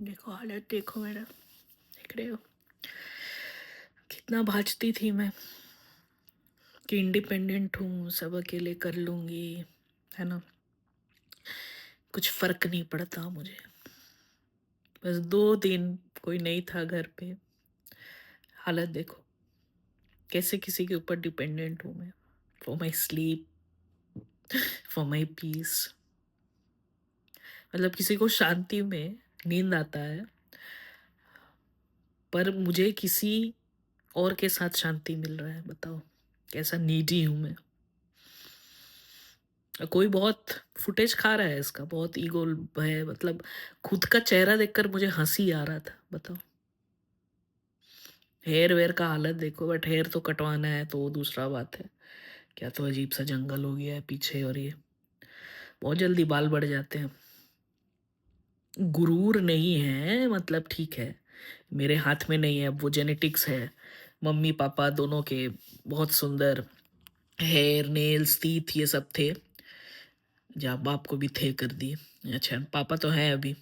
देखो हालत देखो मेरा, देख रहे हो कितना भाजती थी मैं कि इंडिपेंडेंट हूँ, सब अकेले कर लूँगी, है ना। कुछ फर्क नहीं पड़ता मुझे। बस 2 दिन कोई नहीं था घर पे, हालत देखो कैसे किसी के ऊपर डिपेंडेंट हूँ मैं। For my sleep, for my peace. मतलब किसी को शांति में नींद आता है, पर मुझे किसी और के साथ शांति मिल रहा है। बताओ कैसा नीडी हूँ मैं। कोई बहुत फुटेज खा रहा है इसका, बहुत ईगो है। मतलब खुद का चेहरा देखकर मुझे हंसी आ रहा था। बताओ हेयर वेयर का हालत देखो, बट हेयर तो कटवाना है तो वो दूसरा बात है। क्या तो अजीब सा जंगल हो गया है पीछे, और ये बहुत जल्दी बाल बढ़ जाते हैं। गुरूर नहीं है, मतलब ठीक है, मेरे हाथ में नहीं है, वो जेनेटिक्स है। मम्मी पापा दोनों के बहुत सुंदर हेयर, नेल्स, टीथ ये सब थे। जब बाप को भी थे कर दिए। अच्छा पापा तो हैं अभी।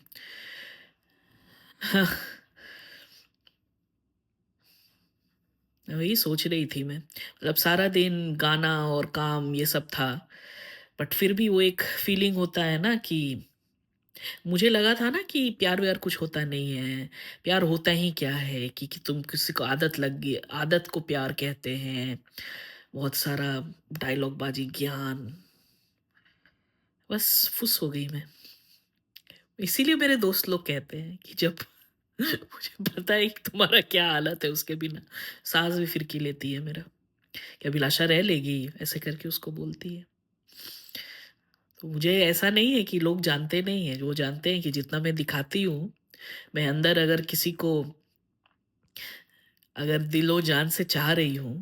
वही सोच रही थी मैं, मतलब सारा दिन गाना और काम ये सब था, बट फिर भी वो एक फीलिंग होता है ना कि मुझे लगा था ना कि प्यार व्यार कुछ होता नहीं है। प्यार होता ही क्या है कि तुम किसी को आदत लग गई, आदत को प्यार कहते हैं। बहुत सारा डायलॉग बाजी ज्ञान, बस फुस हो गई मैं। इसीलिए मेरे दोस्त लोग कहते हैं कि जब मुझे पता है कि तुम्हारा क्या हालत है, उसके बिना सांस भी फिरकी लेती है मेरा। क्या अभिलाषा रह लेगी, ऐसे करके उसको बोलती है। तो मुझे ऐसा नहीं है कि लोग जानते नहीं है, वो जानते हैं कि जितना मैं दिखाती हूँ, मैं अंदर अगर किसी को अगर दिलो जान से चाह रही हूँ,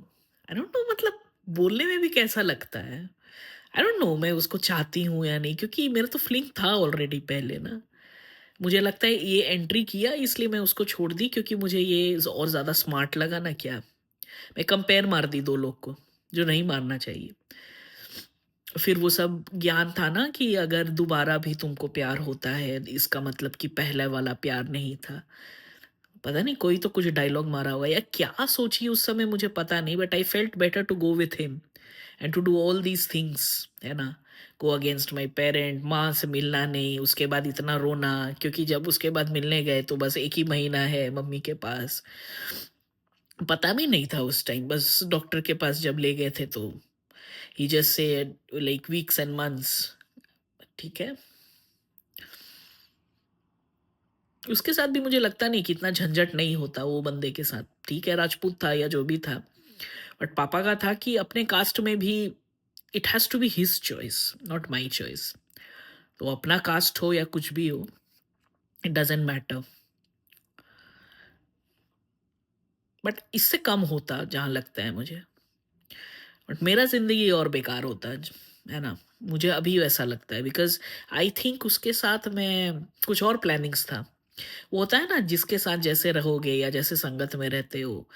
आई डोंट नो, मतलब बोलने में भी कैसा लगता है। आई डोंट नो मैं उसको चाहती हूँ या नहीं, क्योंकि मेरा तो फीलिंग था ऑलरेडी पहले ना। मुझे लगता है ये एंट्री किया इसलिए मैं उसको छोड़ दी, क्योंकि मुझे ये और ज़्यादा स्मार्ट लगा ना। क्या मैं कंपेयर मार दी दो लोग को, जो नहीं मारना चाहिए। फिर वो सब ज्ञान था ना कि अगर दोबारा भी तुमको प्यार होता है, इसका मतलब कि पहले वाला प्यार नहीं था। पता नहीं कोई तो कुछ डायलॉग मारा होगा या क्या सोची उस समय, मुझे पता नहीं, but I felt better to go with him and to do all these things, है ना। गो अगेंस्ट माई पेरेंट, माँ से मिलना नहीं, उसके बाद इतना रोना, क्योंकि जब उसके बाद मिलने गए तो बस 1 ही महीना है मम्मी के पास। पता भी नहीं था उस टाइम, बस डॉक्टर के पास जब ले गए थे तो ही just said like weeks and months. ठीक है, उसके साथ भी मुझे लगता नहीं कि इतना झंझट नहीं होता वो बंदे के साथ। ठीक है, राजपूत था या जो भी था, बट पापा का था कि अपने कास्ट में भी it has to be his choice, not my choice. तो अपना कास्ट हो या कुछ भी हो, इट डजेंट मैटर। बट इससे कम होता जहाँ लगता है मुझे, बट मेरा जिंदगी और बेकार होता है ना। मुझे अभी वैसा लगता है बिकॉज आई थिंक उसके साथ मैं कुछ और प्लानिंग्स था। वो होता है ना, जिसके साथ जैसे रहोगे या जैसे संगत में रहते हो,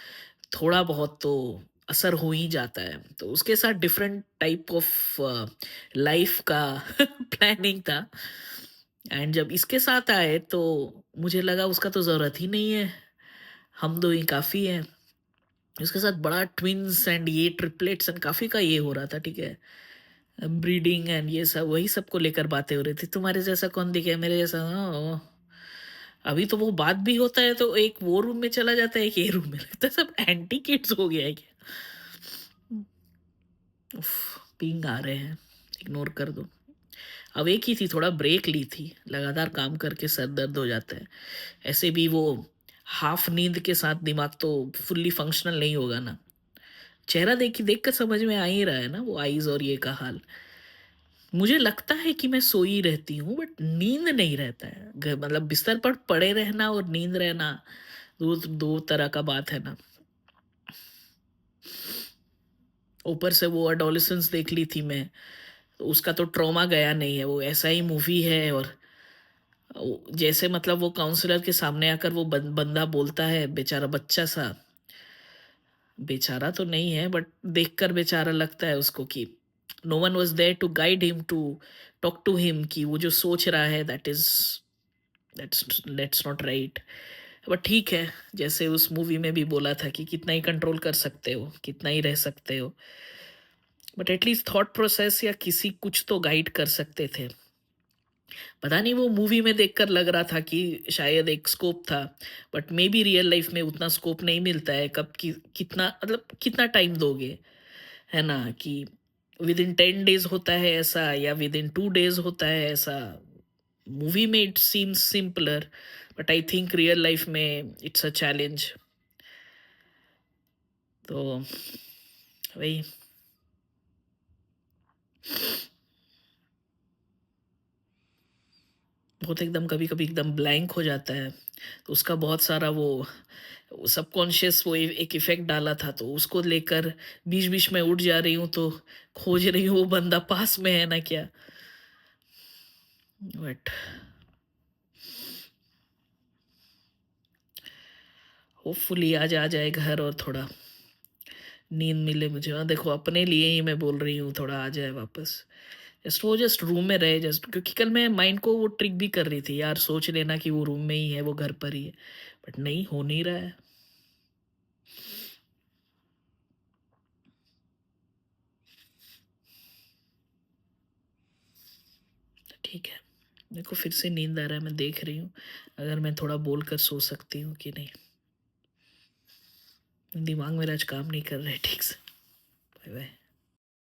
थोड़ा बहुत तो असर हो ही जाता है। तो उसके साथ डिफरेंट टाइप ऑफ लाइफ का प्लानिंग था। एंड जब इसके साथ आए तो मुझे लगा उसका तो ज़रूरत ही नहीं है, हम दो ही काफ़ी है। उसके साथ बड़ा ट्विंस एंड ये ट्रिपलेट्स एंड काफ़ी का ये हो रहा था। ठीक है, ब्रीडिंग एंड ये सब, वही सबको लेकर बातें हो रही थी। तुम्हारे जैसा कौन दिखे, मेरे जैसा। ओ, अभी तो वो बात भी होता है तो एक वो रूम में चला जाता है, एक ये रूम में लगता है। सब एंटी किड्स हो गया है क्या। उफ, पिंग आ रहे हैं, इग्नोर कर दो। अब एक ही थी, थोड़ा ब्रेक ली थी, लगातार काम करके सर दर्द हो जाता है। ऐसे भी वो हाफ नींद के साथ दिमाग तो फुल्ली फंक्शनल नहीं होगा ना। चेहरा देख कर समझ में आ ही रहा है ना, वो आईज और ये का हाल। मुझे लगता है कि मैं सोई रहती हूँ, बट नींद नहीं रहता है। मतलब बिस्तर पर पड़े रहना और नींद रहना दो दो तरह का बात है ना। ऊपर से वो अडोलेसेंस देख ली थी मैं, तो उसका तो ट्रॉमा गया नहीं है, वो ऐसा ही मूवी है। और जैसे मतलब वो काउंसलर के सामने आकर वो बंदा बोलता है, बेचारा बच्चा सा, बेचारा तो नहीं है बट देखकर बेचारा लगता है उसको कि no one was there to guide him, to talk to him, कि वो जो सोच रहा है that is that's not right. But ठीक है, जैसे उस मूवी में भी बोला था कि कितना ही कंट्रोल कर सकते हो, कितना ही रह सकते हो, बट एटलीस्ट थॉट प्रोसेस या किसी कुछ तो गाइड कर सकते थे। पता नहीं, वो मूवी में देखकर लग रहा था कि शायद एक स्कोप था, but may be real life में उतना स्कोप नहीं मिलता है। कब की कितना, मतलब कितना टाइम दोगे, है ना? कि विद इन 10 डेज होता है ऐसा, या विद इन 2 डेज होता है ऐसा। मूवी में it seems simpler, but I think real life में इट्स अ चैलेंज। तो वही। बहुत एकदम कभी कभी एकदम ब्लैंक हो जाता है, तो उसका बहुत सारा वो सबकॉन्शियस वो एक इफेक्ट डाला था, तो उसको लेकर बीच बीच में उठ जा रही हूँ, तो खोज रही हूँ वो बंदा पास में है ना क्या। बट होपफुली आज आ जाए घर और थोड़ा नींद मिले मुझे। हाँ देखो, अपने लिए ही मैं बोल रही हूँ, थोड़ा आ जाए वापस। जस्ट रूम में रहे, जस्ट क्योंकि कल मैं माइंड को वो ट्रिक भी कर रही थी यार, सोच लेना कि वो रूम में ही है, वो घर पर ही है, बट नहीं, हो नहीं रहा है। ठीक है, मेरे को फिर से नींद आ रहा है, मैं देख रही हूँ अगर मैं थोड़ा बोल कर सो सकती हूँ कि नहीं। दिमाग मेरा आज काम नहीं कर रहा है ठीक से। Bye bye.